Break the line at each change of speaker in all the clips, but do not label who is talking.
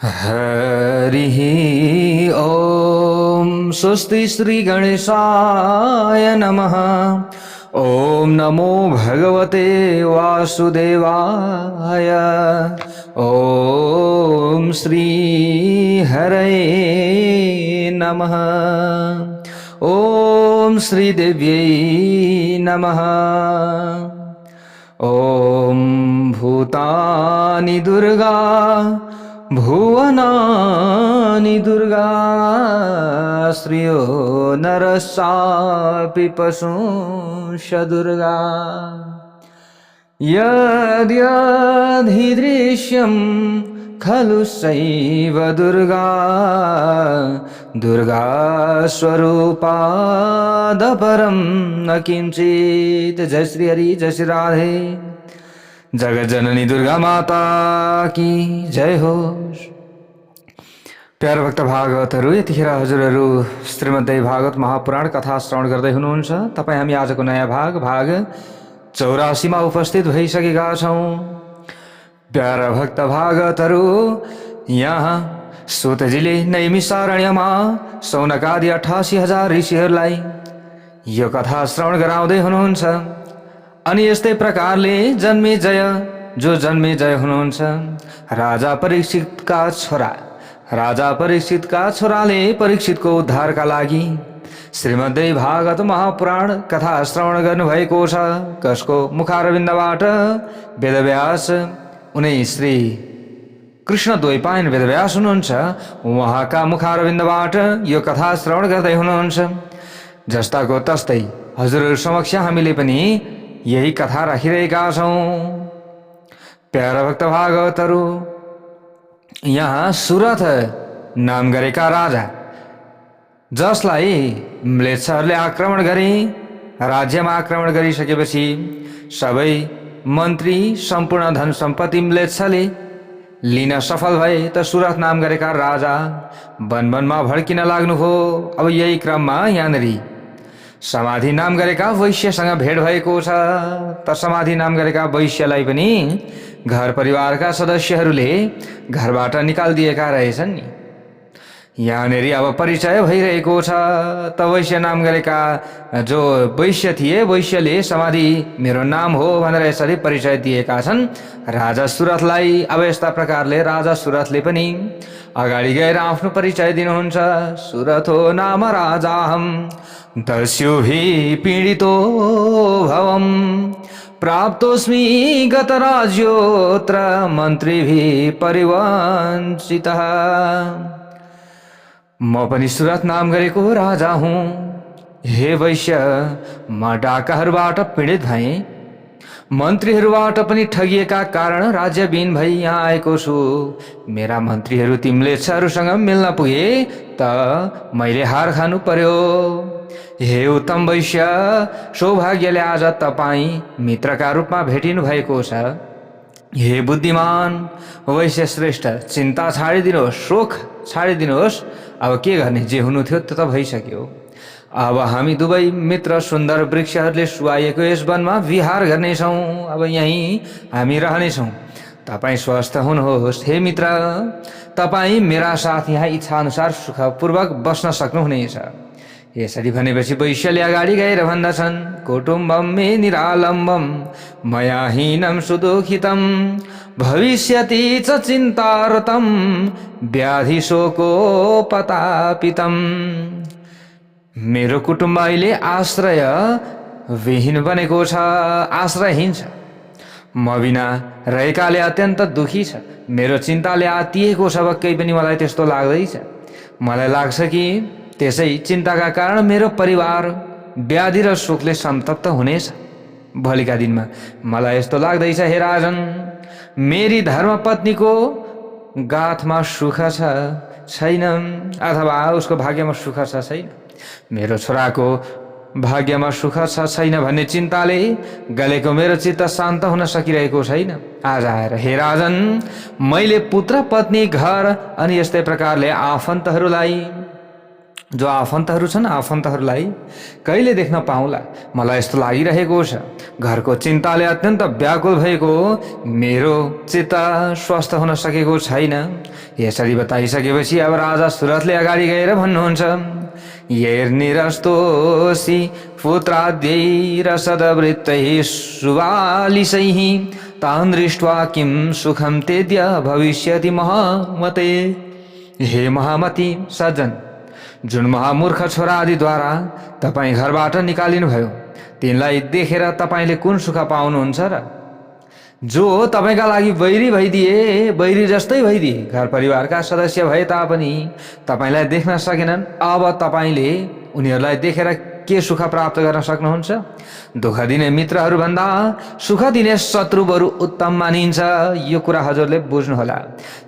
हरिः ॐ स्वस्ति श्री गणेशाय नमः। ॐ नमो भगवते वासुदेवाय। ॐ श्री हरये नमः। ॐ श्री देव्यै नमः। ॐ भूतानि दुर्गा भुवनानि दुर्गा श्रियो नरस्यापि पशुंश दुर्गा यद्यद्धि खलु सैव दुर्गा दुर्गा स्वरूपादपरं न किंचित्। जय श्री हरि, जय श्री राधे। जगत जननी दुर्गा माता की जय हो। प्यारा भक्त भागवतहरू, यतिखेर हजुरहरू श्रीमद्देवी भागवत महापुराण कथा श्रवण गर्दै हुनुहुन्छ। तपाईँ हामी आजको नयाँ भाग 84 मा उपस्थित भइसकेका छौँ। प्यारा भक्त भागवतहरू, यहाँ सुतजीले नैमिषारण्यमा सौनकादि 88,000 ऋषिहरूलाई यो कथा श्रवण गराउँदै हुनुहुन्छ। अनि यस्तै प्रकारले जन्मेजय, जो जन्मेजय हुनुहुन्छ, राजा परीक्षितका छोराले परीक्षितको उद्धारका लागि श्रीमद्देवी भागवत महापुराण कथा श्रवण गर्नुभएको छ। कसको मुखारविन्दबाट? वेदव्यास, उनै श्री कृष्ण द्वैपायन वेदव्यास हुनुहुन्छ। उहाँका मुखारविन्दबाट यो कथा श्रवण गर्दै हुनुहुन्छ। जस्ताको तस्तै हजुरहरू समक्ष हामीले पनि यही कथा राखिरहेका छौँ। प्यारा भक्त भागवतहरू, यहाँ सुरथ नाम गरेका राजा, जसलाई म्लेच्छहरूले आक्रमण गरे, राज्यमा आक्रमण गरिसकेपछि सबै मन्त्री सम्पूर्ण धन सम्पत्ति म्लेच्छले लिन सफल भए, त सुरथ नाम गरेका राजा वनमा भड्किन लाग्नुभयो। अब यही क्रममा यहाँनिर समाधि नाम गरेका वैश्यसँग भेट भएको छ। त समाधि नाम गरेका वैश्यलाई पनि घर परिवारका सदस्यहरूले घरबाट निकालिदिएका रहेछन् नि। यहाँनिर अब परिचय भइरहेको छ। त वैश्य नाम गरेका जो वैश्य थिए, वैश्यले समाधि मेरो नाम हो भनेर यसरी परिचय दिएका छन् राजा सुरथलाई। अब यस्ता प्रकारले राजा सुरथले पनि अगाडि गएर आफ्नो परिचय दिनुहुन्छ। सुरथो नाम राजाहम् दस्युभिः पीडितो भवम् प्राप्तोऽस्मि गतराज्योऽत्र मन्त्रिभिः परिवञ्चितः। म पनि सुरथ नाम गरेको राजा हुँ। हे वैश्य, म डाकाहरूबाट पीडित भएँ, मन्त्रीहरूबाट पनि ठगिएका कारण राज्यविहीन भई यहाँ आएको छु। मेरा मन्त्रीहरू ती म्लेच्छहरूसँग मिल्न पुगे त मैले हार खानु पर्यो। हे उत्तम वैश्य, सौभाग्यले आज तपाईँ मित्रका रूपमा भेटिनु भएको छ। हे बुद्धिमान वैश्य श्रेष्ठ, चिन्ता छाडिदिनुहोस्, शोक छाडिदिनुहोस्। अब के गर्ने, जे हुनु थियो त्यो त भइसक्यो। अब हामी दुवै मित्र सुन्दर वृक्षहरूले सुहाइएको यस वनमा विहार गर्नेछौँ। अब यहीँ हामी रहनेछौँ। तपाईँ स्वस्थ हुनुहोस्। हे मित्र, तपाईँ मेरा साथ यहाँ इच्छाअनुसार सुखपूर्वक बस्न सक्नुहुनेछ। यसरी भनेपछि वैश्यले अगाडि गएर भन्दछन्, कुटुम्बम मे निरालम्बम मया हीनम सुदुखितम भविष्यति च चिन्तारतम व्याधि शोकोपतापितम। मेरो कुटुम्ब अहिले आश्रय विहीन बनेको छ, आश्रयहीन छ। म बिना रहेकाले अत्यन्त दुखी छ। मेरो चिन्ताले आत्तिएको छ। केही पनि मलाई त्यस्तो लाग्दैछ। मलाई लाग्छ कि त्यसै चिन्ताका कारण मेरो परिवार व्याधि र शोकले सन्तप्त हुनेछ भोलिका दिनमा। मलाई यस्तो लाग्दैछ, हे राजन, मेरी धर्मपत्नीको गाथमा सुख छैन, अथवा उसको भाग्यमा सुख छैन। मेरो छोराको भाग्यमा सुख छैन भन्ने चिन्ताले गलेको मेरो चित्त शान्त हुन सकिरहेको छैन। आज आएर हे राजन, मैले पुत्र पत्नी घर अनि यस्तै प्रकारले आफन्तहरूलाई, जो आफन्तहरू छन्, आफन्तहरूलाई कहिले देख्न पाउँला, मलाई यस्तो लागिरहेको छ। घरको चिन्ताले अत्यन्त व्याकुल भएको मेरो चित्त स्वस्थ हुन सकेको छैन। यसरी बताइसकेपछि अब राजा सुरथले अगाडि गएर भन्नुहुन्छ, यैर्निरस्तोऽसि पुत्राद्यैरसदवृत्तैः सुबालिशैः तान् दृष्ट्वा किं सुखं तेद्य भविष्यति महामते। हे महामती सज्जन, जुन महामूर्ख छोरादीद्वारा तपाईँ घरबाट निकालिनुभयो तिनलाई देखेर तपाईँले कुन सुख पाउनुहुन्छ र? जो तपाईँका लागि बैरी भइदिए, बैरी जस्तै भइदिए, घर परिवारका सदस्य भए तापनि तपाईँलाई देख्न सकेनन्, अब तपाईँले उनीहरूलाई देखेर के सुख प्राप्त गर्न सक्नुहुन्छ? दुःख दिने मित्रहरूभन्दा सुख दिने शत्रु बरु उत्तम मानिन्छ। यो कुरा हजुरले बुझ्नुहोला।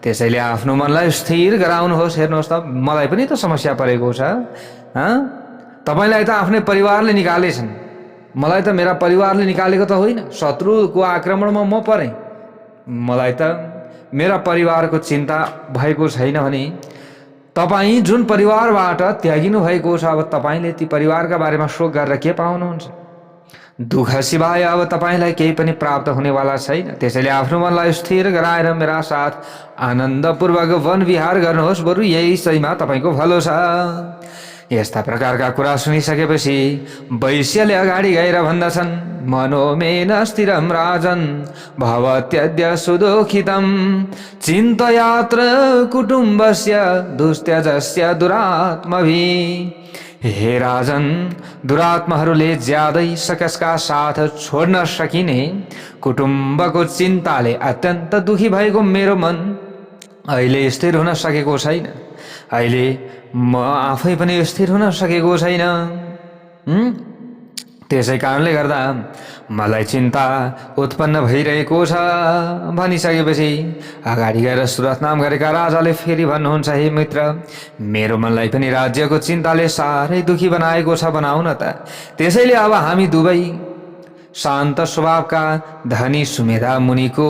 त्यसैले आफ्नो मनलाई स्थिर गराउनुहोस्। हेर्नुहोस् त, मलाई पनि त समस्या परेको छ। तपाईँलाई त आफ्नै परिवारले निकालेछन्, मलाई त मेरा परिवारले निकालेको त होइन। शत्रुको आक्रमणमा म परेँ, मलाई त मेरा परिवारको चिन्ता भएको छैन भने तपाईँ जुन परिवारबाट त्यागिनु भएको छ, अब तपाईँले ती परिवारका बारेमा शोक गरेर के पाउनुहुन्छ? दुःख सिवाय अब तपाईँलाई केही पनि प्राप्त हुनेवाला छैन। त्यसैले आफ्नो मनलाई स्थिर गराएर मेरा साथ आनन्दपूर्वक वन विहार गर्नुहोस्, बरु यही सहीमा तपाईँको भलो छ। यस्ता प्रकारका कुरा सुनिसकेपछि वैश्यले अगाडि गएर भन्दछन्, मनोमेन स्थिरं राजन् भवत्यद्य सुदुखितं चिन्तयात्र कुटुम्बस्य दुस्त्यजस्य दुरात्मभिः। हे राजन, दुरात्माहरूले ज्यादै सकसका साथ छोड्न सकिने कुटुम्बको चिन्ताले अत्यन्त दुखी भएको मेरो मन अहिले स्थिर हुन सकेको छैन। अहिले म आफै पनि स्थिर हुन सकेको छैन। त्यसै कारणले गर्दा मलाई चिन्ता उत्पन्न भइरहेको छ भनिसकेपछि अगाडि गएर सुरथ नाम गरेका राजाले फेरि भन्नुहुन्छ, हे मित्र, मेरो मनलाई पनि राज्यको चिन्ताले साह्रै दुखी बनाएको छ, बनाउन त। त्यसैले अब हामी दुवै शान्त स्वभावका धनी सुमेधा मुनिको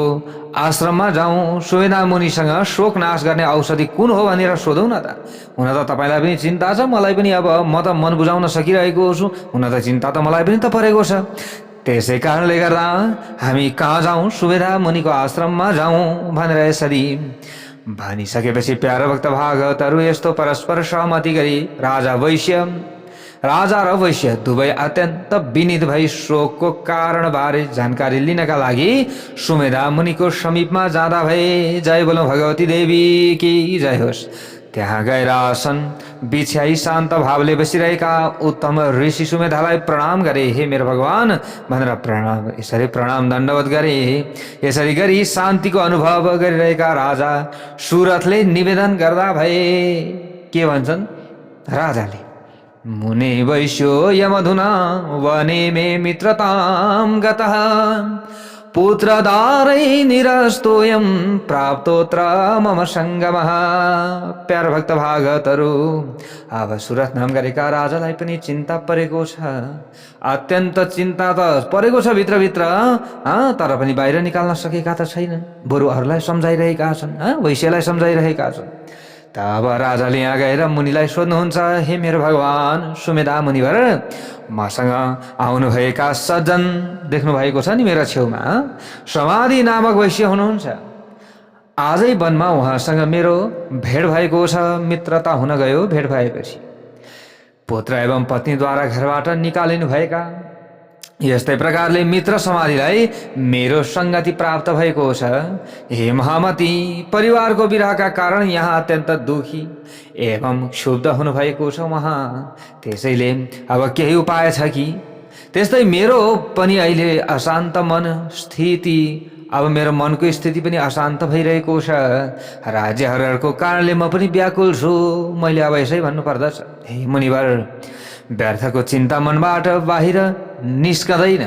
आश्रममा जाउँ। सुमेधा मुनिसँग शोक नाश गर्ने औषधि कुन हो भनेर सोधौँ न त। हुन त तपाईँलाई पनि चिन्ता छ, मलाई पनि। अब म त मन बुझाउन सकिरहेको छु, हुन त चिन्ता त मलाई पनि त परेको छ। त्यसै कारणले गर्दा हामी कहाँ जाउँ? सुमेधा मुनिको आश्रममा जाउँ भनेर यसरी भनिसकेपछि प्यारो भक्त भागवतहरू यस्तो परस्पर सहमति गरी राजा र वैश्य दुवै अत्यन्त विनीत भई शोकको कारणबारे जानकारी लिनका लागि सुमेधा मुनिको समीपमा जाँदा भए। जय बोलो भगवती देवी की जय होस्। त्यहाँ गएर आसन बिछ्याई शान्त भावले बसिरहेका उत्तम ऋषि सुमेधालाई प्रणाम गरे। हे मेरो भगवान भनेर यसरी प्रणाम दण्डवत गरे। यसरी गरी शान्तिको अनुभव गरिरहेका राजा सुरथले निवेदन गर्दा भए। के भन्छन् राजाले? मुने वैश्यो यमधुना वने मे मित्रतां गतः पुत्रदारै निरस्तोयं प्राप्तोत्र मम सङ्गमः। प्यार भक्त भागवतहरू, अब सुरथ नाम गरेका राजालाई पनि चिन्ता परेको छ। अत्यन्त चिन्ता त परेको छ भित्रभित्र, तर पनि बाहिर निकाल्न सकेका त छैनन्। बरु अरूलाई सम्झाइरहेका छन्, वैश्यलाई सम्झाइरहेका छन्। तब राजाले यहाँ गएर मुनिलाई सोध्नुहुन्छ, हे मेरो भगवान सुमेधा मुनिवर, मसँग आउनुभएका सज्जन देख्नु भएको छ नि मेरो छेउमा, समाधि नामक वैश्य हुनुहुन्छ। आजै वनमा उहाँसँग मेरो भेट भएको छ। मित्रता हुन गयो। भेट भएपछि पुत्र एवं पत्नीद्वारा घरबाट निकालिनु भएका यस्तै प्रकारले मित्र समाधिलाई मेरो सङ्गति प्राप्त भएको छ। हे महामती, परिवारको विरहका कारण यहाँ अत्यन्त दुखी एवं क्षुब्ध हुनुभएको छ उहाँ। त्यसैले अब केही उपाय छ कि? त्यस्तै मेरो पनि अहिले अशान्त मन स्थिति, अब मेरो मनको स्थिति पनि अशान्त भइरहेको छ। राज्यहरूको कारणले म पनि व्याकुल छु। मैले अब यसै भन्नुपर्दछ। हे मुनिवर, व्यर्थको चिन्ता मनबाट बाहिर निस्कँदैन।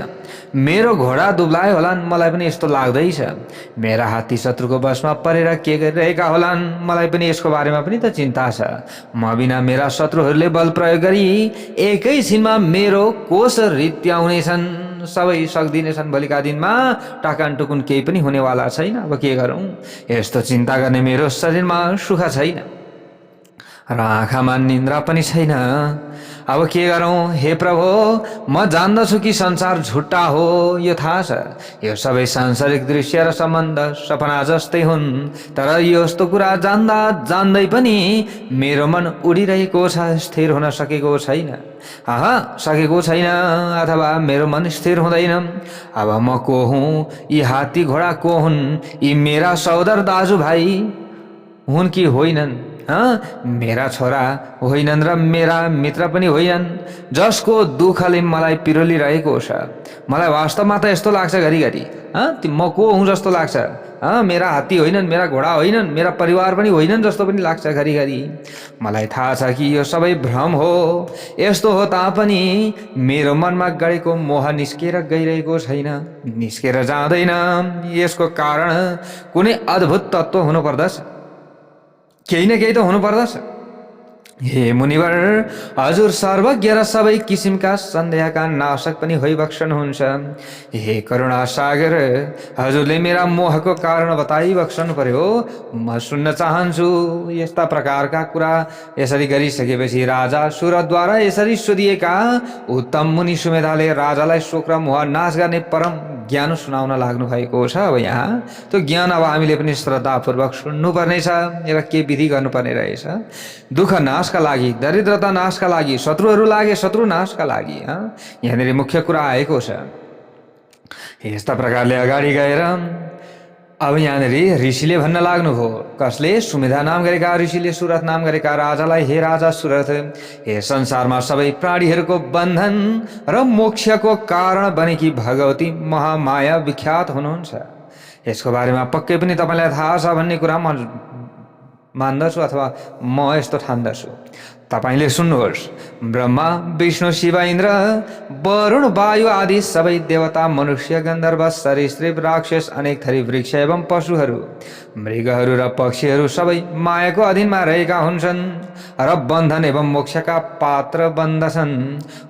मेरो घोडा दुब्लाए होलान्, मलाई पनि यस्तो लाग्दैछ। मेरा हात्ती शत्रुको बसमा परेर के गरिरहेका होलान्, मलाई पनि यसको बारेमा पनि त चिन्ता छ। म बिना मेरा शत्रुहरूले बल प्रयोग गरी एकैछिनमा मेरो कोष रित्याउनेछन्, सबै सक्दिनेछन्। भोलिका दिनमा टाकान टुकुन केही पनि हुनेवाला छैन। अब के गरौँ? यस्तो चिन्ता गर्ने मेरो शरीरमा सुख छैन। र आँखामा निन्द्रा पनि छैन। अब के गरौँ हे प्रभु, म जान्दछु कि संसार झुट्टा हो, यो थाहा छ। यो सबै सांसारिक दृश्य र सम्बन्ध सपना जस्तै हुन्। तर यस्तो कुरा जान्दा जान्दै पनि मेरो मन उडिरहेको छ, स्थिर हुन सकेको छैन। सकेको छैन, अथवा मेरो मन स्थिर हुँदैन। अब म को हुँ, यी हात्ती घोडा को हुन्, यी मेरा सहोदर दाजुभाइ हुन् कि होइनन्? मेरा छोरा होइनन् र मेरा मित्र पनि होइनन्, जसको दुःखले मलाई पिरोलिरहेको छ। मलाई वास्तवमा त यस्तो लाग्छ घरिघरि, म को हुँ जस्तो लाग्छ। मेरा हात्ती होइनन्, मेरा घोडा होइनन्, मेरा परिवार पनि होइनन् जस्तो पनि लाग्छ घरिघरि। मलाई थाहा छ कि यो सबै भ्रम हो। यस्तो हो तापनि मेरो मनमा गढेको मोह निस्केर गइरहेको छैन, निस्केर जाँदैन। यसको कारण कुनै अद्भुत तत्त्व हुनु पर्दछ, केही न केही त हुनु पर्दछ। हे मुनिवर, हजुर सर्वज्ञ र सबै किसिमका सन्देहका नाशक पनि होइबक्सनुहुन्छ। हे करुणा सागर, हजुरले मेरा मोहको कारण बताइबक्सनु पर्यो। म सुन्न चाहन्छु। यस्ता प्रकारका कुरा यसरी गरिसकेपछि राजा सुरद्वारा यसरी सोधिएका उत्तम मुनि सुमेधाले राजालाई शोक र मोह नाश गर्ने परम ज्ञान सुनाउन लाग्नु भएको छ। अब यहाँ त्यो ज्ञान अब हामीले पनि श्रद्धापूर्वक सुन्नुपर्नेछ र के विधि गर्नुपर्ने रहेछ। दुःख नाशका लागि, दरिद्रता नाशका लागि, शत्रुहरू लागे शत्रु नाशका लागि यहाँनिर मुख्य कुरा आएको छ। यस्ता प्रकारले अगाडि गएर अब यहाँनिर ऋषिले भन्न लाग्नुभयो। कसले? सुमेधा नाम गरेका ऋषिले सुरथ नाम गरेका राजालाई, हे राजा सुरथ, हे संसारमा सबै प्राणीहरूको बन्धन र मोक्षको कारण बनेकी भगवती महामाया विख्यात हुनुहुन्छ। यसको बारेमा पक्कै पनि तपाईँलाई थाहा छ भन्ने कुरा म मान्दछु, अथवा म यस्तो ठान्दछु। तपाईले सुन्नुहोस्। ब्रह्मा, विष्णु, शिव, इन्द्र, वरुण, वायु आदि सबै देवता, मनुष्य, गन्धर्व, सरीसृप, राक्षस, अनेक थरी वृक्ष एवं पशुहरू, मृगहरू र पक्षीहरू सबै मायाको अधीनमा रहेका हुन्छन् र बन्धन एवं मोक्षका पात्र बन्दछन्।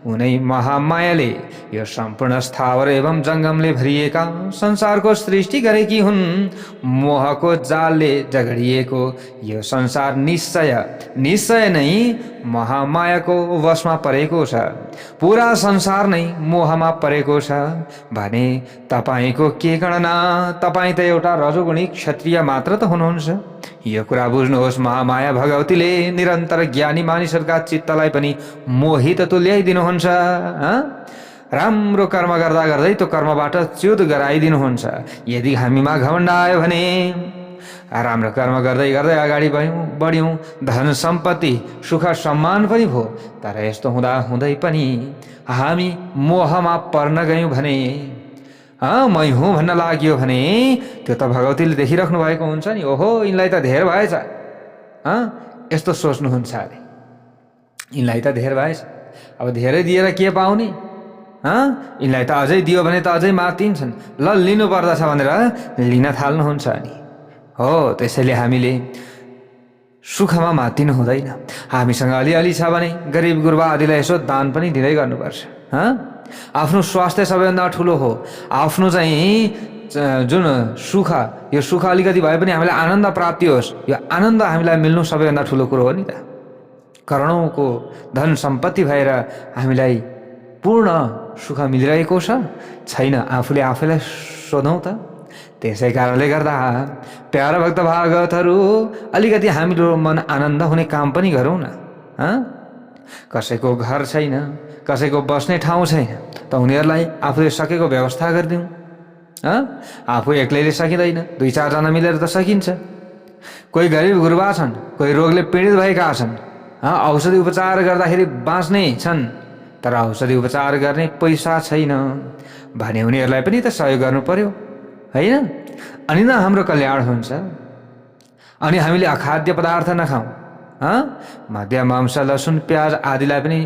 उनै महामायाले यो सम्पूर्ण स्थावर एवं जङ्गमले भरिएका संसारको सृष्टि गरेकी हुन्। मोहको जालले जगडिएको यो संसार निश्चय नै महामायाको वशमा परेको छ। पूरा संसार नै मोहमा परेको छ भने तपाईको के गणना? तपाईँ त एउटा रजोगुणी क्षत्रिय मात्र त हुनुहुन्छ। यो कुरा बुझ्नुहोस्। महामाया भगवतीले निरन्तर ज्ञानी मानिसहरूका चित्तलाई पनि मोहित तुल्याइदिनुहुन्छ। राम्रो कर्म गर्दा गर्दै त्यो कर्मबाट च्युत गराइदिनुहुन्छ। यदि हामीमा घमण्ड आयो भने राम्रो कर्म गर्दै गर्दै अगाडि बढ्यौँ, धन सम्पत्ति सुख सम्मान पनि भयो, तर यस्तो हुँदा हुँदै पनि हामी मोहमा पर्न गयौँ भने, मै हुँ भन्न लाग्यो भने, त्यो त भगवतीले देखिराख्नु भएको हुन्छ नि। ओहो, यिनलाई त धेर भएछ, यस्तो सोच्नुहुन्छ अरे। यिनलाई त धेर भएछ, अब धेरै दिएर के पाउने? यिनलाई त अझै दियो भने त अझै मातिन्छन्, ल लिनु पर्दछ भनेर लिन थाल्नुहुन्छ नि। हो, त्यसैले हामीले सुखमा मातिनु हुँदैन। हामीसँग अलिअलि छ भने गरिब गुरुबा आदिलाई यसो दान पनि दिँदै गर्नुपर्छ। आफ्नो स्वास्थ्य सबैभन्दा ठुलो हो। आफ्नो चाहिँ जुन सुख, यो सुख अलिकति भए पनि हामीलाई आनन्द प्राप्ति होस्, यो आनन्द हामीलाई मिल्नु सबैभन्दा ठुलो कुरो हो नि त। करोडौँको धन सम्पत्ति भएर हामीलाई पूर्ण सुख मिलिरहेको छैन। आफूले आफैलाई सोधौँ त। त्यसै कारणले गर्दा प्यारा भक्त भागवतहरू अलिकति हाम्रो मन आनन्द हुने काम पनि गरौँ न। कसैको घर छैन, कसैको बस्ने ठाउँ छैन, त उनीहरूलाई आफूले सकेको व्यवस्था गरिदिउँ। आफू एक्लैले सकिँदैन, 2-4 जना मिलेर त सकिन्छ। कोही गरिब गुरुबा छन्, कोही रोगले पीडित भएका छन्, औषधि उपचार गर्दाखेरि बाँच्ने छन्, तर औषधि उपचार गर्ने पैसा छैन भने उनीहरूलाई पनि त सहयोग गर्नु पर्यो, होइन? अनि न हाम्रो कल्याण हुन्छ। अनि हामीले अखाद्य पदार्थ नखाउँ, मद्य, मांस, लसुन, प्याज आदिलाई पनि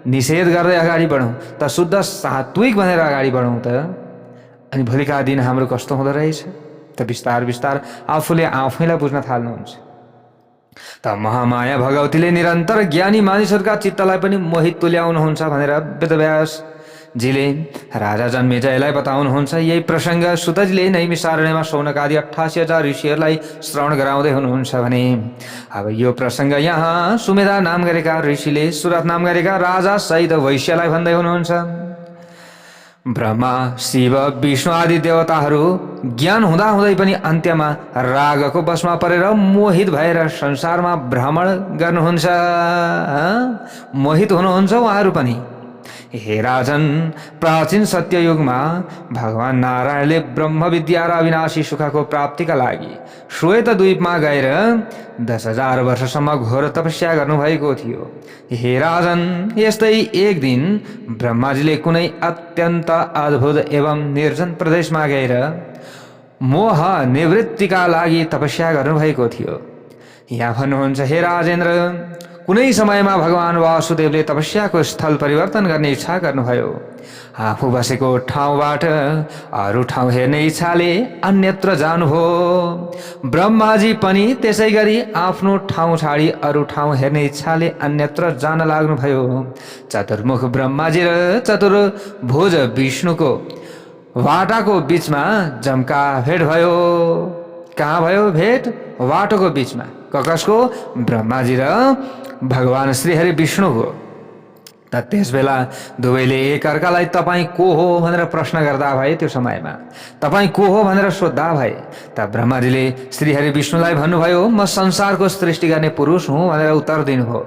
निषेध गर्दै अगाडि बढौँ त, शुद्ध सात्विक भनेर अगाडि बढौँ त। अनि भोलिका दिन हाम्रो कस्तो हुँदो रहेछ त बिस्तार बिस्तार आफूले आफैलाई बुझ्न थाल्नुहुन्छ। त महामाया भगवतीले निरन्तर ज्ञानी मानिसहरूका चित्तलाई पनि मोहित तुल्याउनुहुन्छ भनेर वेदव्यास जीले राजा जन्मेजयलाई बताउनुहुन्छ। यही प्रसङ्ग सुतजीले नैमिषारण्यमा शौनक आदि 88,000 ऋषिहरूलाई श्रवण गराउँदै हुनुहुन्छ भने अब यो प्रसङ्ग यहाँ सुमेधा नाम गरेका ऋषिले सुरथ नाम गरेका राजा सहित वैश्यलाई भन्दै हुनुहुन्छ। ब्रह्मा शिव विष्णु आदि देवताहरू ज्ञान हुँदाहुँदै पनि अन्त्यमा रागको बसमा परेर मोहित भएर संसारमा भ्रमण गर्नुहुन्छ। मोहित हुनुहुन्छ उहाँहरू पनि। हे राजन, प्राचीन सत्ययुगमा भगवान नारायणले ब्रह्म विद्या र अविनाशी सुखको प्राप्तिका लागि श्वेत द्वीपमा गएर 10,000 वर्षसम्म घोर तपस्या गर्नुभएको थियो। हे राजन, यस्तै एक दिन ब्रह्माजीले कुनै अत्यन्त अद्भुत एवं निर्जन प्रदेशमा गएर मोह निवृत्तिका लागि तपस्या गर्नुभएको थियो। यहाँ भन्नुहुन्छ, हे राजेन्द्र, कुनै समयमा भगवान वासुदेवले तपस्याको स्थल परिवर्तन गर्ने इच्छा गर्नुभयो। आफू बसेको ठाउँबाट अरू ठाउँ हेर्ने इच्छाले अन्यत्र जानुभयो। ब्रह्माजी पनि त्यसै गरी आफ्नो ठाउँ छाडी अरू ठाउँ हेर्ने इच्छाले अन्यत्र जान लाग्नुभयो। चतुर्मुख ब्रह्माजी र चतुर्भुज विष्णुको वाटाको बीचमा जम्का भेट भयो। कहाँ भयो भेट? वाटोको बीचमा। कसको? ब्रह्माजी र भगवान श्रीहरि विष्णुको। त त्यसबेला दुवैले एकअर्कालाई तपाईँ को हो भनेर प्रश्न गर्दा भए। त्यो समयमा तपाईँ को हो भनेर सोद्धा भए। त ब्रह्माजीले श्रीहरि विष्णुलाई भन्नुभयो, म संसारको सृष्टि गर्ने पुरुष हुँ भनेर उत्तर दिनुभयो।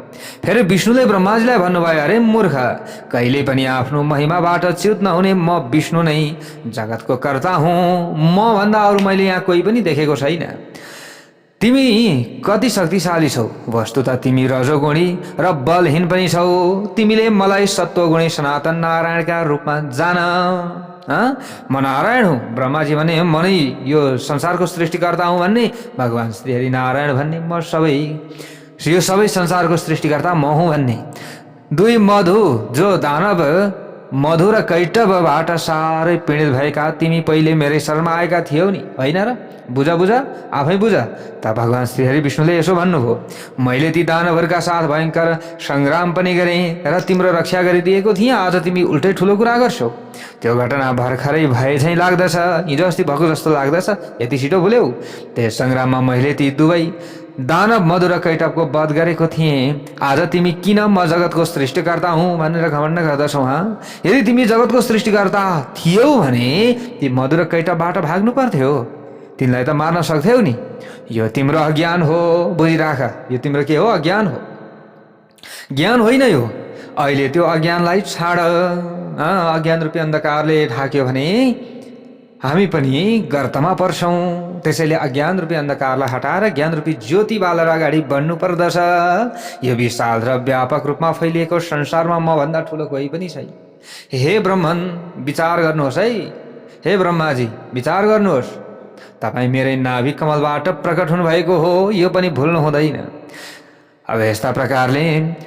फेरि विष्णुले ब्रह्माजीलाई भन्नुभयो, अरे मूर्ख, कहिले पनि आफ्नो महिमाबाट च्युत नहुने म विष्णु नै जगतको कर्ता हुँ। म भन्दा अरू मैले यहाँ कोही पनि देखेको छैन। तिमी कति शक्तिशाली छौ? वस्तुतः तिमी रजोगुणी र बलहीन पनि छौ। तिमीले मलाई सत्वगुणी सनातन नारायणका रूपमा जान। म नारायण हुँ। ब्रह्माजी भने म नै यो संसारको सृष्टिकर्ता हुँ भन्ने, भगवान श्रीहरि नारायण भन्ने, म यो सबै संसारको सृष्टिकर्ता म हुँ भन्ने। दुई मधु जो दानव मधु र कैटवबाट साह्रै पीडित भएका तिमी पहिले मेरै शरणमा आएका थियौ नि, होइन र? बुझ आफै बुझ। त भगवान श्रीहरि विष्णुले यसो भन्नुभयो, मैले ती दानवहरूका साथ भयङ्कर सङ्ग्राम पनि गरेँ र तिम्रो रक्षा गरिदिएको थिएँ। आज तिमी उल्टै ठुलो कुरा गर्छौ। त्यो घटना भर्खरै भए चाहिँ लाग्दछ, हिजो अस्ति भएको जस्तो लाग्दछ। यति छिटो भुल्यौ? त्यस सङ्ग्राममा मैले ती दुवै दानव मधु र कैटवको वध गरेको थिएँ। आज तिमी किन म जगतको सृष्टिकर्ता हुँ भनेर घमण्ड गर्दछौ? यदि तिमी जगतको सृष्टिकर्ता थियौ भने ती मधु र कैटवबाट भाग्नु पर्थ्यो। तिमीलाई त मार्न सक्थ्यौ नि। यो तिम्रो अज्ञान हो, बुझिराख। यो तिम्रो के हो? अज्ञान हो। ज्ञान होइन यो। अहिले त्यो अज्ञानलाई छाड। अज्ञान रूपी अन्धकारले ढाक्यो भने हामी पनि गर्तमा पर्छौँ। त्यसैले अज्ञान रूपी अन्धकारलाई हटाएर ज्ञान रूपी ज्योति बालेर अगाडि बढ्नु पर्दछ। यो विशाल र व्यापक रूपमा फैलिएको संसारमा म भन्दा ठुलो कोही पनि छैन। हे ब्रह्मन, विचार गर्नुहोस् है। हे ब्रह्माजी, विचार गर्नुहोस्। तपाईँ मेरै नाभि कमलबाट प्रकट हुनुभएको हो, यो पनि भुल्नु हुँदैन। अब यस्ता प्रकारले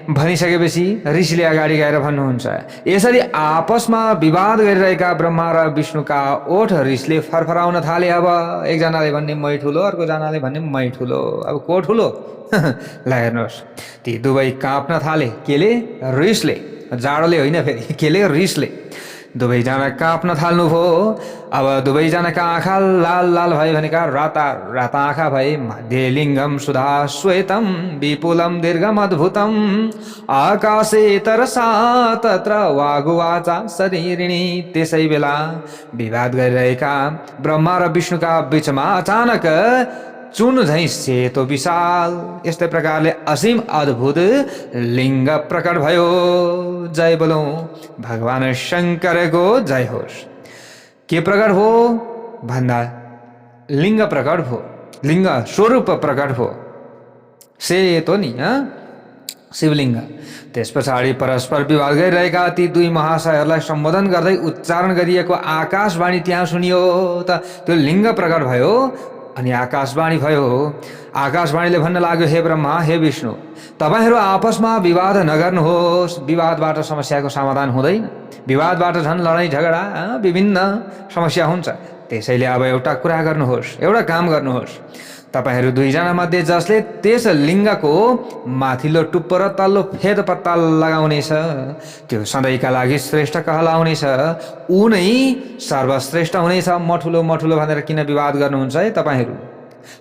भनिसकेपछि ऋषिले अगाडि गएर भन्नुहुन्छ, यसरी आपसमा विवाद गरिरहेका ब्रह्मा र विष्णुका ओठ ऋषिले फरफराउन थाले। अब एकजनाले भन्ने मै ठुलो, अर्कोजनाले भन्ने मै ठुलो। अब को ठुलो? ल हेर्नुहोस्, ती दुवै काँप्न थाले। केले? रिसले। जाडोले होइन, फेरि केले? रिसले। दुवैजना काँप्न थाल्नुभयो। अब दुवैजनाका आँखा लाल लाल भए भनेका राता राता आँखा भए। मध्ये लिङ्गम सुधा श्वेतम विपुलम दीर्घम अद्भुतम आकाशे तरसा तत्र वागुवाचा शरीरिणी। त्यसै बेला विवाद गरिरहेका ब्रह्मा र विष्णुका बीचमा अचानक चुन झैँ सेतो विशाल यस्तै प्रकारले असीम अद्भुत लिङ्ग प्रकट भयो। जय बोलौँ भगवान शङ्करको जय होस्। के प्रकट हो भन्दा लिङ्ग प्रकट हो, लिङ्ग स्वरूप प्रकट हो, सेतो नि शिवलिङ्ग। त्यस पछाडि परस्पर विवाद गरिरहेका ती दुई महाशयहरूलाई सम्बोधन गर्दै उच्चारण गरिएको आकाशवाणी त्यहाँ सुनियो। त त्यो लिङ्ग प्रकट भयो अनि आकाशवाणी भयो। आकाशवाणीले भन्न लाग्यो, हे ब्रह्मा, हे विष्णु, तपाईहरू आपसमा विवाद नगर्नुहोस्। विवादबाट समस्याको समाधान हुँदैन। विवादबाट झन् लडाइँ झगडा विभिन्न समस्या हुन्छ। त्यसैले अब एउटा कुरा गर्नुहोस्, एउटा काम गर्नुहोस्। तपाईहरू दुईजना मध्ये जसले त्यस लिङ्गको माथिल्लो टुप्पो र तल्लो फेद पत्ता लगाउनेछ त्यो सधैँका लागि श्रेष्ठ कहलाउनेछ, ऊ नै सर्वश्रेष्ठ हुनेछ। मठुलो मठुलो भनेर किन विवाद गर्नुहुन्छ है तपाईहरू?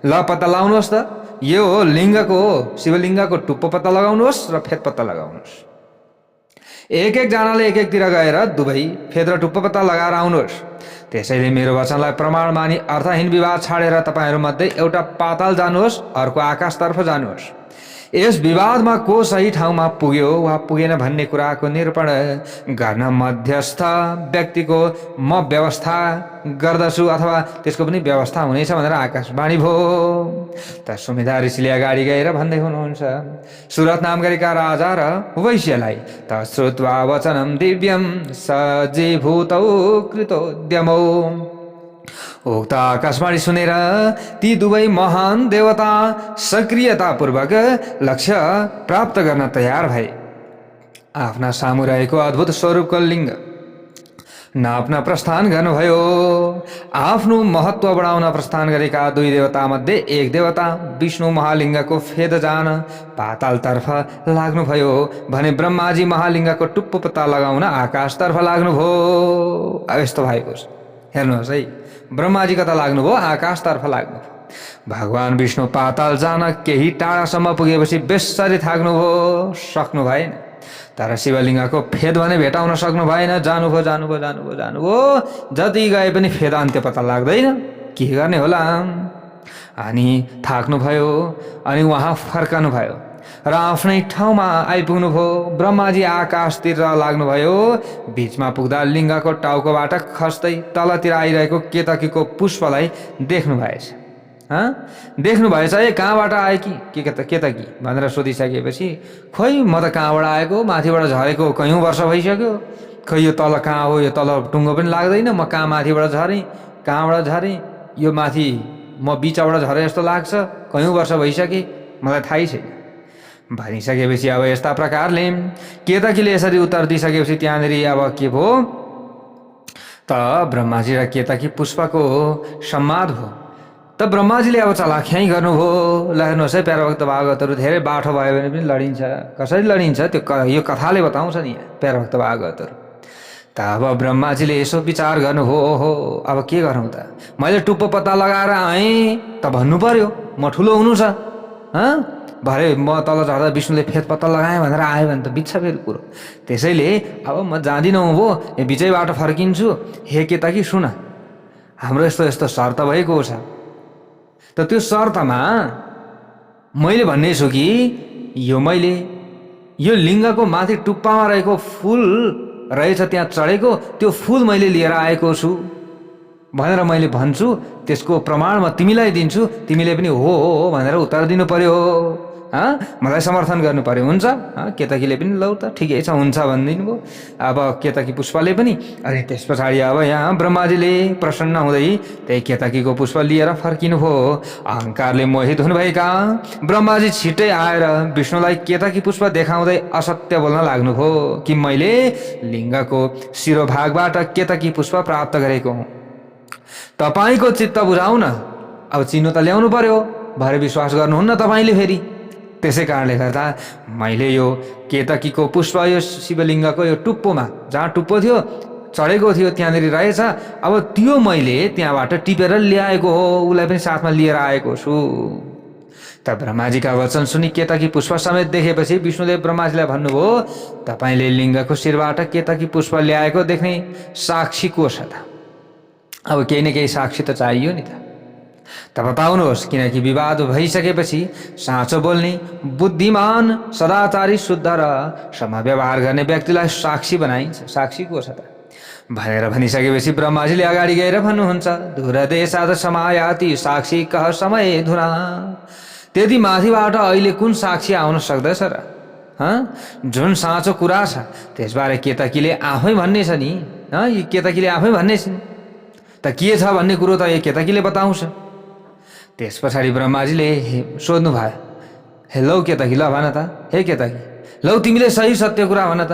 ल पत्ता लगाउनुहोस् त, यो हो लिङ्गको, शिवलिङ्गको टुप्पो पत्ता लगाउनुहोस् र फेद पत्ता लगाउनुहोस्। एक एकजनाले एक एकतिर गएर दुवै फेद र टुप्पो पत्ता लगाएर आउनुहोस्। त्यसैले मेरो वचनलाई प्रमाण मानी अर्थहीन विवाद छाडेर तपाईहरूमध्ये एउटा पाताल जानुहोस्, अर्को आकाशतर्फ जानुहोस्। यस विवादमा को सही ठाउँमा पुग्यो वा पुगेन भन्ने कुराको निरूपण गर्न मध्यस्थ व्यक्तिको म व्यवस्था गर्दछु, अथवा त्यसको पनि व्यवस्था हुनेछ भनेर आकाशवाणी भयो। त सुमेधा ऋषिले अगाडि गएर भन्दै हुनुहुन्छ, सुरत नामगरीका राजा र वैश्यलाई त श्रुत्वा वचनम दिव्यम सजीभूतौ कृतोद्यमौ। उक्त आकाशवाणी सुनेर ती दुवै महान देवता सक्रियतापूर्वक लक्ष्य प्राप्त गर्न तयार भए। आफ्ना सामु रहेको अद्भुत स्वरूपको लिङ्ग नाप्न प्रस्थान गर्नुभयो। आफ्नो महत्व बढाउन प्रस्थान गरेका दुई देवता मध्ये एक देवता विष्णु महालिङ्गको फेद जान पातालतर्फ लाग्नुभयो भने ब्रह्माजी महालिङ्गको टुप्पो पत्ता लगाउन आकाशतर्फ लाग्नुभयो। अब यस्तो भएको छ, हेर्नुहोस् है, ब्रह्माजी कता लाग्नुभयो? आकाशतर्फ लाग्नुभयो। भगवान विष्णु पाताल जान केही टाढासम्म पुगेपछि बेसरी थाक्नुभयो, सक्नु भएन। तर शिवलिङ्गको फेद भने भेटाउन सक्नु भएन। जानुभयो जानुभयो जानुभयो जानुभयो, जति गए पनि फेद अन्त्य पत्ता लाग्दैन, के गर्ने होला? अनि थाक्नुभयो, अनि उहाँ फर्कनुभयो र आफ्नै ठाउँमा आइपुग्नुभयो। ब्रह्माजी आकाशतिर लाग्नुभयो। बीचमा पुग्दा लिङ्गको टाउकोबाट खस्दै तलतिर आइरहेको केतकीको पुष्पलाई देख्नु भएछ। देख्नु भएछ है, कहाँबाट आयो कि केतकी भनेर सोधिसकेपछि, खोइ म त कहाँबाट आएको, माथिबाट झरेको कयौँ वर्ष भइसक्यो, खोइ यो तल कहाँ हो, यो तल टुङ्गो पनि लाग्दैन, म कहाँ माथिबाट झरेँ, कहाँबाट झरेँ, यो माथि म बिचबाट झरे जस्तो लाग्छ, कयौँ वर्ष भइसके, मलाई थाहै छैन भनिसकेपछि अब यस्ता प्रकारले केतकीले यसरी उत्तर दिइसकेपछि त्यहाँनिर अब के भयो त ब्रह्माजी र केतकी पुष्पको सम्वाद भयो। त ब्रह्माजीले अब चलाख्याइ गर्नुभयो। ल हेर्नुहोस् है प्यारा भक्त भागवतहरू, धेरै बाठो भयो भने पनि लडिन्छ। कसरी लडिन्छ त्यो यो कथाले बताउँछ नि प्यारा भक्त भागवतहरू। त अब ब्रह्माजीले यसो विचार गर्नुभयो, ओहो अब के गरौँ त, मैले टुप्पो पत्ता लगाएर आएँ त भन्नु पर्यो, म ठुलो हुनु छ, भरे म तल झर्दा विष्णुले फेद पत्ता लगाएँ भनेर आयो भने त बित्छ फेरि कुरो। त्यसैले अब म जाँदिनँ भयो, यो बिचैबाट फर्किन्छु। हे केतकी सुन, हाम्रो यस्तो यस्तो शर्त भएको छ। त त्यो शर्तमा मैले भन्ने छु कि मैले यो लिङ्गको माथि टुप्पामा रहेको फुल रहेछ त्यहाँ चढेको, त्यो फुल मैले लिएर आएको छु भनेर मैले भन्छु। त्यसको प्रमाण म तिमीलाई दिन्छु, तिमीले पनि हो हो भनेर उत्तर दिनु पर्यो। मलाई समर्थन गर्नु पर्यो। हुन्छ? केतकीले पनि लौ त ठिकै छ हुन्छ भनिदिनु भयो। अब केतकी पुष्पले पनि। अनि त्यस पछाडि अब यहाँ ब्रह्माजीले प्रसन्न हुँदै त्यही केतकीको पुष्प लिएर फर्किनु भयो। अहङ्कारले मोहित हुनुभएका ब्रह्माजी छिट्टै आएर विष्णुलाई केतकी पुष्प देखाउँदै असत्य बोल्न लाग्नुभयो कि मैले लिङ्गको शिरोभागबाट केतकी पुष्प प्राप्त गरेको हुँ। तपाईँको चित्त बुझाउ न, अब चिन्नु त ल्याउनु पर्यो, भरे विश्वास गर्नुहुन्न तपाईँले फेरि। त्यसै कारणले गर्दा मैले यो केतकीको पुष्प यो शिवलिङ्गको यो टुप्पोमा जहाँ टुप्पो थियो चढेको थियो त्यहाँनिर रहेछ, अब त्यो मैले त्यहाँबाट टिपेर ल्याएको हो, उसलाई पनि साथमा लिएर आएको छु। त ब्रह्माजीका वचन सुनि केतकी पुष्प समेत देखेपछि विष्णुले ब्रह्माजीलाई भन्नुभयो, तपाईँले लिङ्गको शिरबाट केतकी पुष्प ल्याएको देख्ने साक्षी को छ त? अब केही न केही साक्षी त चाहियो नि त बताउनुहोस्। किनकि विवाद भइसकेपछि साँचो बोल्ने, बुद्धिमान, सदाचारी, शुद्ध र समव्यवहार गर्ने व्यक्तिलाई साक्षी बनाइन्छ। साक्षी को छ त भनेर भनिसकेपछि ब्रह्माजीले अगाडि गएर भन्नुहुन्छ, धुरदेशाद समायाति साक्षी कह समय धुना। त्यति माथिबाट अहिले कुन साक्षी आउन सक्दछ र? जुन साँचो कुरा छ त्यसबारे केतकीले आफै भन्ने छ नि। यी केतकीले आफै भन्ने छिन्। त के छ भन्ने कुरो त यो केतकीले बताउँछ। त्यस पछाडि ब्रह्माजीले सोध्नु भयो, हे लौ केतकी, ल भन त, हे केतकी, लौ तिमीले सही सत्य कुरा भन त।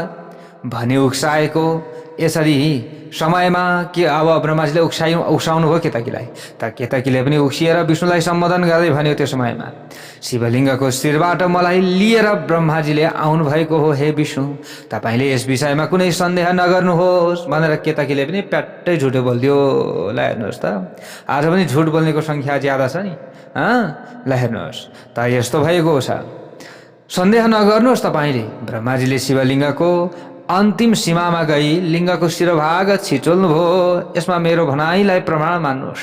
भने उक्साएको यसरी समयमा के अब ब्रह्माजीले उक्साउनु भयो केतकीलाई। त केतकीले पनि उक्सिएर विष्णुलाई सम्बोधन गर्दै भन्यो त्यो समयमा, शिवलिङ्गको शिरबाट मलाई लिएर ब्रह्माजीले आउनुभएको हो, हे विष्णु तपाईँले यस विषयमा कुनै सन्देह नगर्नुहोस् भनेर केतकीले पनि प्याट्टै झुटो बोलिदियो। ल हेर्नुहोस् त, आज पनि झुट बोल्नेको सङ्ख्या ज्यादा छ नि। ल हेर्नुहोस् त, यस्तो भएको छ, सन्देह नगर्नुहोस् तपाईँले। ब्रह्माजीले शिवलिङ्गको अन्तिम सीमामा गई लिङ्गको शिरभाग छिचोल्नुभयो। यसमा मेरो भनाइलाई प्रमाण मान्नुहोस्,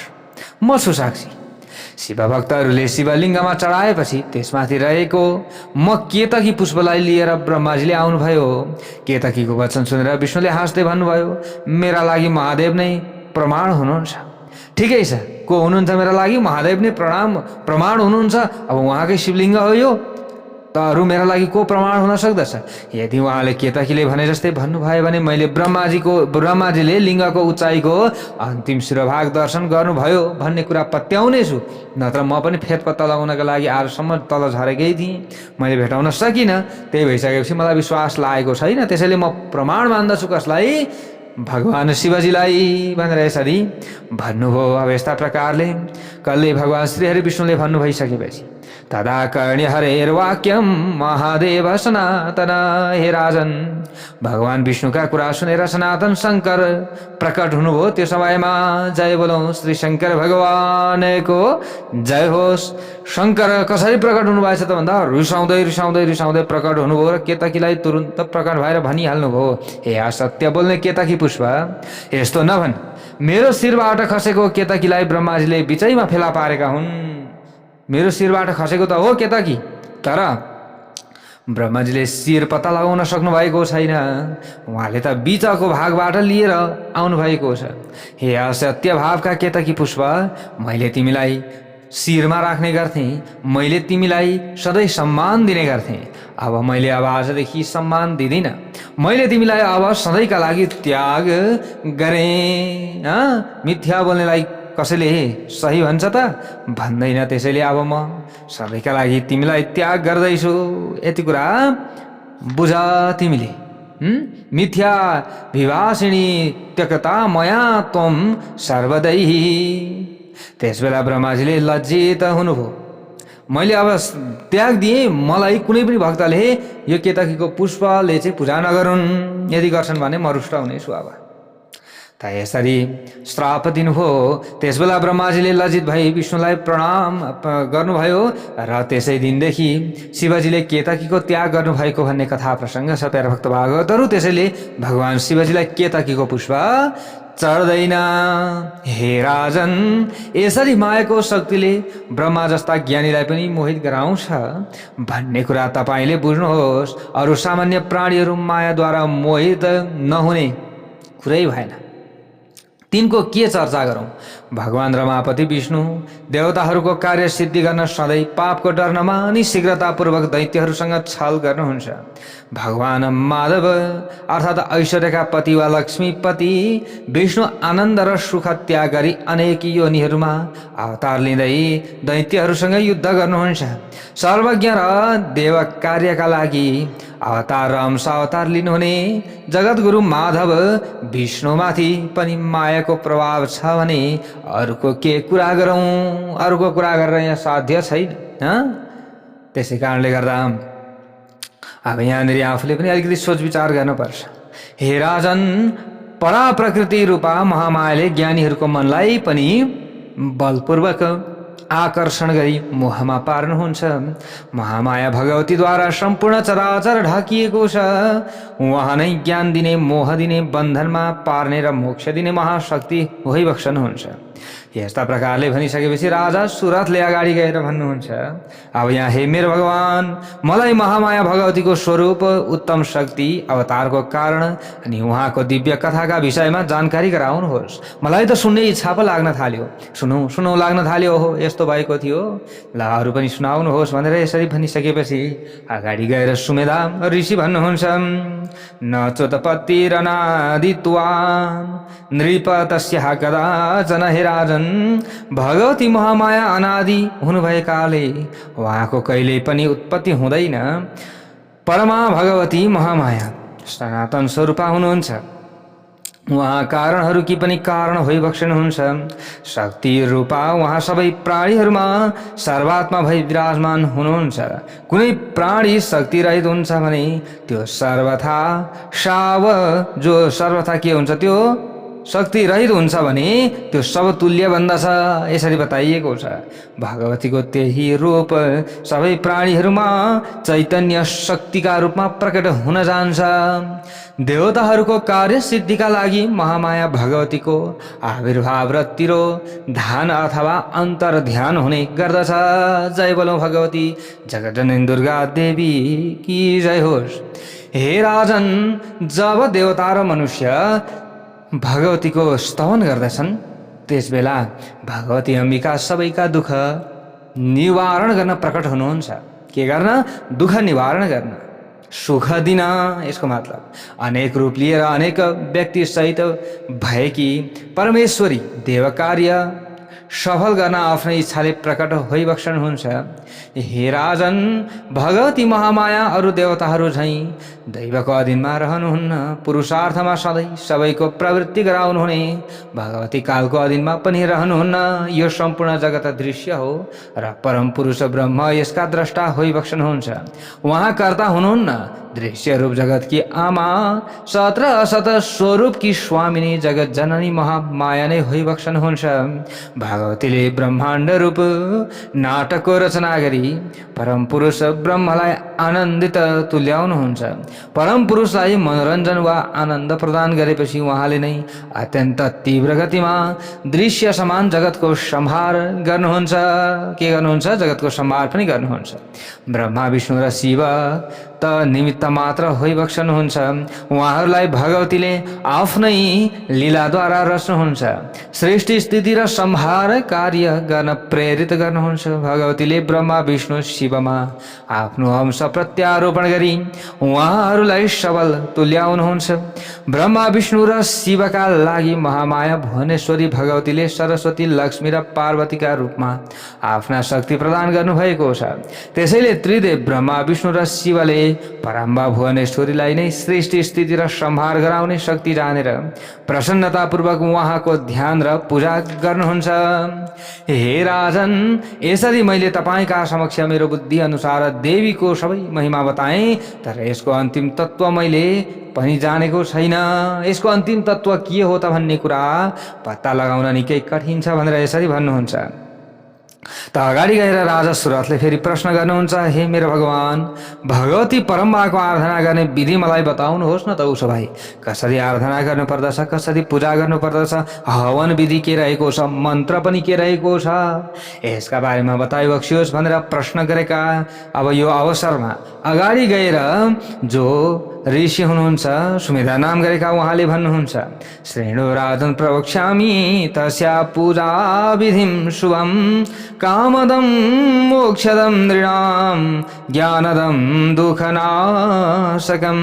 म छु साक्षी। शिवभक्तहरूले शिवलिङ्गमा चढाएपछि त्यसमाथि रहेको म केतकी पुष्पलाई लिएर ब्रह्माजीले आउनुभयो। केतकीको वचन सुनेर विष्णुले हाँस्दै भन्नुभयो, मेरा लागि महादेव नै प्रमाण हुनुहुन्छ। ठिकै छ, को हुनुहुन्छ मेरा लागि? महादेव नै प्रमाण हुनुहुन्छ। अब उहाँकै शिवलिङ्ग हो यो, त अरू मेरा लागि को प्रमाण हुन सक्दछ? यदि उहाँले केतकीले भने जस्तै भन्नुभयो भने मैले ब्रह्माजीले लिङ्गको उचाइको अन्तिम शिरभाग दर्शन गर्नुभयो भन्ने कुरा पत्याउने छु। नत्र म पनि फेद पत्ता लगाउनका लागि आजसम्म तल झरेकै थिएँ, मैले भेटाउन सकिनँ। त्यही भइसकेपछि मलाई विश्वास लागेको छैन, त्यसैले म प्रमाण मान्दछु। कसलाई? भगवान शिवजीलाई भनेर यसरी भन्नुभयो। अब यस्ता प्रकारले कल्लै भगवान श्रीहरि विष्णुले भन्नु भइसकेपछि तदा कर्ण्य हरेर्वाक्यम महादेव सनातन। हे राजन, भगवान विष्णुका कुरा सुनेर सनातन शङ्कर प्रकट हुनुभयो। त्यो समयमा जय बोलौँ श्री शङ्कर भगवानको जय होस्। शङ्कर कसरी प्रकट हुनुभएछ त भन्दा रिसाउँदै रिसाउँदै रिसाउँदै प्रकट हुनुभयो र केतकीलाई तुरुन्त प्रकट भएर भनिहाल्नुभयो, हे असत्य बोल्ने केतकी पुष्प, यस्तो नभन्। मेरो शिरबाट खसेको केतकीलाई ब्रह्माजीले बिचैमा फेला पारेका हुन्। मेरो शिरबाट खसेको त हो केतकी, तर ब्रह्माजीले शिर पत्ता लगाउन सक्नु भएको छैन। उहाँले त बिचको भागबाट लिएर आउनुभएको छ। हे असत्य भावका केतकी पुष्प, मैले तिमीलाई शिरमा राख्ने गर्थेँ, मैले तिमीलाई सधैँ सम्मान दिने गर्थेँ। अब मैले आजदेखि सम्मान दिँदिनँ। मैले तिमीलाई अब सधैँका लागि त्याग गरेँ। मिथ्या बोल्नेलाई कसैले सही भन्छ त? भन्दैन। त्यसैले अब म सधैँका लागि तिमीलाई त्याग गर्दैछु। यति कुरा बुझ तिमीले। मिथ्या विभाषिणी त्यक्ता मया त्वं सर्वदैहि। त्यसबेला ब्रह्माजीले लज्जित हुनुभयो। मैले अब त्याग दिएँ, मलाई कुनै पनि भक्तले यो केतकीको पुष्पले चाहिँ पूजा नगरून्, यदि गर्छन् भने म रुष्ट हुनेछु। अब त यसरी श्राप दिनुभयो। त्यसबेला ब्रह्माजीले लज्जित भई विष्णुलाई प्रणाम गर्नुभयो र त्यसै दिनदेखि शिवजीले केतकीको त्याग गर्नुभएको भन्ने कथा प्रसङ्ग छ प्यारा भक्त भागवतहरू। त्यसैले भगवान शिवजीलाई केतकीको पुष्प चढ्दैन। हे राजन, यसरी मायाको शक्तिले ब्रह्मा जस्ता ज्ञानीलाई पनि मोहित गराउँछ भन्ने कुरा तपाईँले बुझ्नुहोस्। अरू सामान्य प्राणीहरू मायाद्वारा मोहित नहुने कुरै भएन। तिनको के चर्चा गरौँ? भगवान रमापति विष्णु देवताहरूको कार्य सिद्धि गर्न सधैँ पापको डर नमानी शीघ्रतापूर्वक दैत्यहरूसँग छल गर्नुहुन्छ। भगवान माधव अर्थात् ऐश्वर्यका पति वा लक्ष्मीपति विष्णु आनन्द र सुख त्याग गरी अनेक योनिहरूमा अवतार लिँदै दैत्यहरूसँग युद्ध गर्नुहुन्छ। सर्वज्ञ र देव कार्यका लागि अवतार र अंश अवतार लिनुहुने जगद्गुरु माधव विष्णुमाथि पनि मायाको प्रभाव छ भने अरूको के कुरा गरौँ? अरूको कुरा गरेर यहाँ साध्य छैन। त्यसै कारणले गर्दा अब यहाँनिर आफूले पनि अलिकति सोच विचार गर्नुपर्छ। हे राजन, परा प्रकृति रूपा महामायाले ज्ञानीहरूको मनलाई पनि बलपूर्वक आकर्षण गरी मोहमा पार्नुहुन्छ। महामाया भगवतीद्वारा सम्पूर्ण चराचर ढाकिएको छ। उहाँ नै ज्ञान दिने, मोह दिने, बन्धनमा पार्ने र मोक्ष दिने महाशक्ति भइबक्सनुहुन्छ। यस्ता प्रकारले भनिसकेपछि राजा सुरथले अगाडि गएर भन्नुहुन्छ, अब यहाँ हे मेरो भगवान, मलाई महामाया भगवतीको स्वरूप, उत्तम शक्ति, अवतारको कारण अनि उहाँको दिव्य कथाका विषयमा जानकारी गराउनुहोस्। मलाई त सुन्ने इच्छा पो लाग्न थाल्यो, सुनौ लाग्न थाल्यो। हो यस्तो भएको थियो, ल अरू पनि सुनाउनुहोस् भनेर यसरी भनिसकेपछि अगाडि गएर सुमेधा ऋषि भन्नुहुन्छ, न चोतपत्तिरनादित्वा नृप तस्याः कदाचन। हे राजन, भगवती महामाया अनादि हुनुभएकाले उहाँको कहिल्यै पनि उत्पत्ति हुँदैन। परमा भगवती महामाया सनातन स्वरूपा हुनुहुन्छ। उहाँ कारणहरूकी पनि कारण भइबक्सनुहुन्छ। शक्ति रूपा उहाँ सबै प्राणीहरूमा सर्वात्मा भई विराजमान हुनुहुन्छ। कुनै प्राणी शक्ति रहित हुन्छ भने त्यो सर्वथा साव जो सर्वथा के हुन्छ, त्यो शक्ति रहित हुन्छ भने त्यो सब तुल्य बन्दछ, यसरी बताइएको छ। भगवतीको त्यही रूप सबै प्राणीहरूमा चैतन्य शक्तिका रूपमा प्रकट हुन जान्छ। देवताहरूको कार्य सिद्धिका लागि महामाया भगवतीको आविर्भाव र तिरोधान अथवा अन्तर ध्यान हुने गर्दछ। जय बोलौं भगवती जगज्जननी दुर्गा देवी की जय होस्। हे राजन, जब देवता र मनुष्य भगवतीको स्तवन गर्दछन् त्यसबेला भगवती अम्बिका सबैका दुःख निवारण गर्न प्रकट हुनुहुन्छ। के गर्न? दुःख निवारण गर्न, सुख दिन। यसको मतलब अनेक रूप लिएर अनेक व्यक्ति सहित भएकी परमेश्वरी देव कार्य सफल गर्न आफ्नै इच्छाले प्रकट भइबक्सनुहुन्छ। हे राजन, भगवती महामाया अरू देवताहरू झैँ दैवको अधीनमा रहनुहुन्न। पुरुषार्थमा सधैँ सबैको प्रवृत्ति गराउनुहुने भगवती कालको अधीनमा पनि रहनुहुन्न। यो सम्पूर्ण जगत दृश्य हो र परम पुरुष ब्रह्म यसका द्रष्टा होइबक्सनुहुन्छ। उहाँ कर्ता हुनुहुन्न। दृश्य रूप जगत की आमा, सत्र असत स्वरूप की स्वामिनी जगत जननी महामाया नै होइबक्सनुहुन्छ। भगवतीले ब्रह्माण्ड रूप नाटकको रचना गरी परम पुरुष ब्रह्मलाई आनन्दित तुल्याउनुहुन्छ। परम पुरुषलाई मनोरञ्जन वा आनन्द प्रदान गरेपछि उहाँले नै अत्यन्त तीव्र गतिमा दृश्य समान जगतको संहार गर्नुहुन्छ। के गर्नुहुन्छ? जगतको संहार पनि गर्नुहुन्छ। ब्रह्मा विष्णु र शिव त निमित्त मात्र होइबक्सनुहुन्छ। उहाँहरूलाई भगवतीले आफ्नै लीलाद्वारा रच्नुहुन्छ। सृष्टि स्थिति र संहार कार्य गर्न प्रेरित गर्नुहुन्छ। भगवतीले ब्रह्मा विष्णु शिवमा आफ्नो अंश प्रत्यारोपण गरी उहाँहरूलाई सबल तुल्याउनुहुन्छ। ब्रह्मा विष्णु र शिवका लागि महामाया भुवनेश्वरी भगवतीले सरस्वती लक्ष्मी र पार्वतीका रूपमा आफ्ना शक्ति प्रदान गर्नुभएको छ। त्यसैले त्रिदेव ब्रह्मा विष्णु र शिवले परम्बा भुवनेश्वरीलाई नै सृष्टि स्थिति र संहार गराउने शक्ति जानेर प्रसन्नतापूर्वक उहाँको ध्यान र पूजा गर्नुहुन्छ। हे राजन, यसरी मैले तपाईँका समक्ष मेरो बुद्धि अनुसार देवीको सबै महिमा बताएँ, तर यसको अन्तिम तत्त्व मैले पनि जानेको छैन। यसको अन्तिम तत्त्व के हो त भन्ने कुरा पत्ता लगाउन निकै कठिन छ भनेर यसरी भन्नुहुन्छ। त अगाडि गएर राजा सुरथले फेरि प्रश्न गर्नुहुन्छ, हे मेरो भगवान, भगवती परम्बाको आराधना गर्ने विधि मलाई बताउनुहोस् न त। उसो भए कसरी आराधना गर्नुपर्दछ, कसरी पूजा गर्नुपर्दछ, हवन विधि के रहेको छ, मन्त्र पनि के रहेको छ, यसका बारेमा बताइबक्सियोस् भनेर प्रश्न गरेका। अब यो अवसरमा अगाडि गएर जो ऋषि हुनुहुन्छ सुमेधा नाम गरेका उहाँले भन्नुहुन्छ, श्रेणु राजन प्रवक्ष्यामि तस्या पूजा विधिं शुभं कामदं मोक्षदं नृणां ज्ञानदं दुःखनाशकं।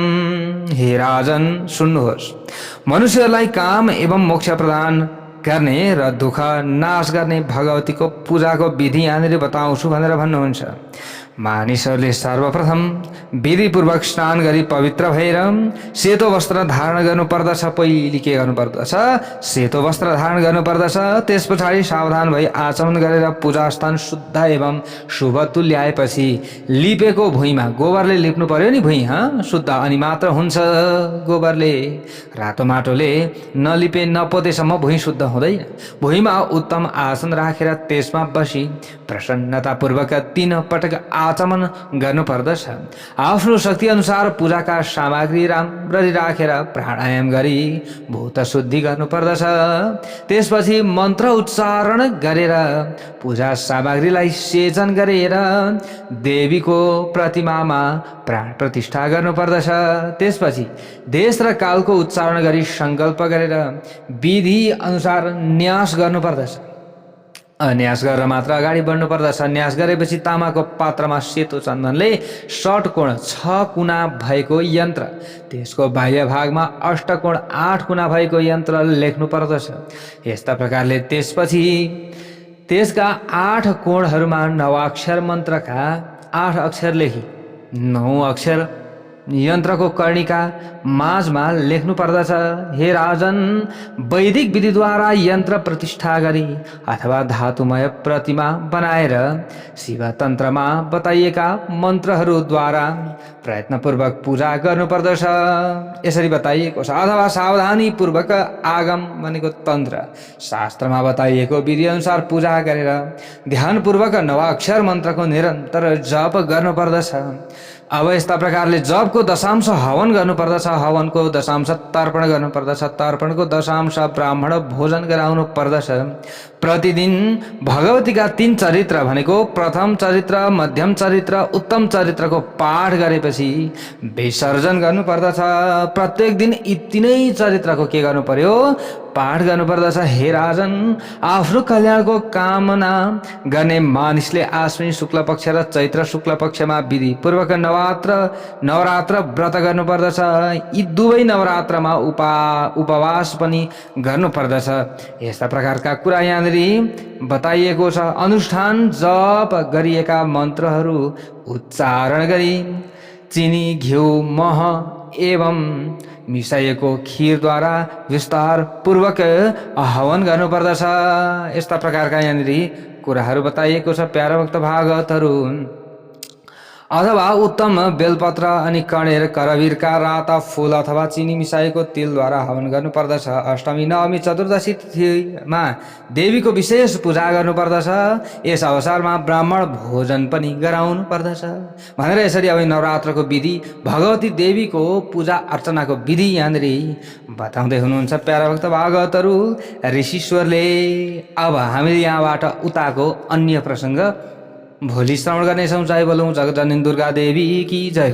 हे राजन, सुन्नुहोस्, मनुष्यलाई काम एवं मोक्ष प्रदान गर्ने र दुःख नाश गर्ने भगवतीको पूजाको विधि यहाँनिर बताउँछु भनेर भन्नुहुन्छ। मानिसहरूले सर्वप्रथम विधिपूर्वक स्नान गरी पवित्र भएर सेतो वस्त्र धारण गर्नुपर्दछ। पहिले के गर्नुपर्दछ? सेतो वस्त्र धारण गर्नुपर्दछ। त्यस पछाडि सावधान भई आचमन गरेर पूजा स्थान शुद्ध एवं शुभ तुल्याएपछि लिपेको भुइँमा गोबरले लिप्नु पर्यो नि। भुइँ शुद्ध अनि मात्र हुन्छ। गोबरले, रातो माटोले नलिपे नपोतेसम्म भुइँ शुद्ध हुँदैन। भुइँमा उत्तम आसन राखेर त्यसमा बसी प्रसन्नतापूर्वक 3 पटक आचमन गर्नुपर्दछ। आफ्नो शक्ति अनुसार पूजाका सामग्री राम्ररी राखेर प्राणायाम गरी भूत शुद्धि गर्नुपर्दछ। त्यसपछि मन्त्र उच्चारण गरेर पूजा सामग्रीलाई सेचन गरेर देवीको प्रतिमामा प्राण प्रतिष्ठा गर्नुपर्दछ। त्यसपछि देश र कालको उच्चारण गरी सङ्कल्प गरेर विधि अनुसार न्यास गर्नुपर्दछ। न्यास गरेर मात्र अगाडि बढ्नुपर्दछ। न्यास गरेपछि तामाको पात्रमा सेतो चन्दनले षट्कोण 6 कुना भएको यन्त्र, त्यसको बाह्य भागमा अष्टकोण 8 कुना भएको यन्त्र लेख्नु पर्दछ। यस्ता प्रकारले त्यसपछि त्यसका 8 कोणहरूमा 9 अक्षर मन्त्रका 8 अक्षर लेखी 9 अक्षर यन्त्रको कर्णिका माझमा लेख्नु पर्दछ। हे राजन, वैदिक विधिद्वारा यन्त्र प्रतिष्ठा गरी अथवा धातुमय प्रतिमा बनाएर शिव तन्त्रमा बताइएका मन्त्रहरूद्वारा प्रयत्नपूर्वक पूजा गर्नुपर्दछ। यसरी बताइएको छ। अथवा सावधानीपूर्वक आगम भनेको तन्त्र शास्त्रमा बताइएको विधिअनुसार पूजा गरेर ध्यानपूर्वक नवाक्षर मन्त्रको निरन्तर जप गर्नुपर्दछ। अब यस्ता प्रकारले जपको दशांश हवन गर्नुपर्दछ। हवनको दशांश तर्पण गर्नुपर्दछ। तर्पणको दशांश ब्राह्मण भोजन गराउनु पर्दछ। प्रतिदिन भगवतीका 3 चरित्र भनेको प्रथम चरित्र, मध्यम चरित्र, उत्तम चरित्रको पाठ गरेपछि विसर्जन गर्नुपर्दछ। प्रत्येक दिन यी 3 चरित्रको के गर्नु पर्यो? पाठ गर्नुपर्दछ। हे राजन, आफ्नो कल्याणको कामना गर्ने मानिसले आश्विन शुक्ल पक्ष र चैत्र शुक्ल पक्षमा विधि पूर्वक नवरात्र व्रत गर्नुपर्दछ। यी दुवै नवरात्रमा उपवास पनि गर्नुपर्दछ। यस्ता प्रकारका कुरा यहाँनिर बताइएको छ। अनुष्ठान जप गरिएका मन्त्रहरू उच्चारण गरी चिनी, घिउ, मह एवं मिसाइएको खीरद्वारा विस्तार पूर्वक हवन गर्नुपर्दछ। यस्ता प्रकारका यहाँनिर कुराहरू बताइएको छ। प्यारा भक्त भागवतहरू। अथवा उत्तम बेलपत्र अनि कणेर, करवीरका राता फूल अथवा चिनी मिसाएको तिलद्वारा हवन गर्नुपर्दछ। अष्टमी, नवमी, चतुर्दशी तिथिमा देवीको विशेष पूजा गर्नुपर्दछ। यस अवसरमा ब्राह्मण भोजन पनि गराउनु पर्दछ भनेर यसरी अब नवरात्रको विधि, भगवती देवीको पूजा अर्चनाको विधि यहाँनिर बताउँदै हुनुहुन्छ प्यारा भक्त भागवतहरू ऋषिश्वरले। अब हामीले यहाँबाट उताको अन्य प्रसङ्ग भोलि श्रवण गर्नेछौँ। जय बोलौँ जगजननी दुर्गा देवी की जय।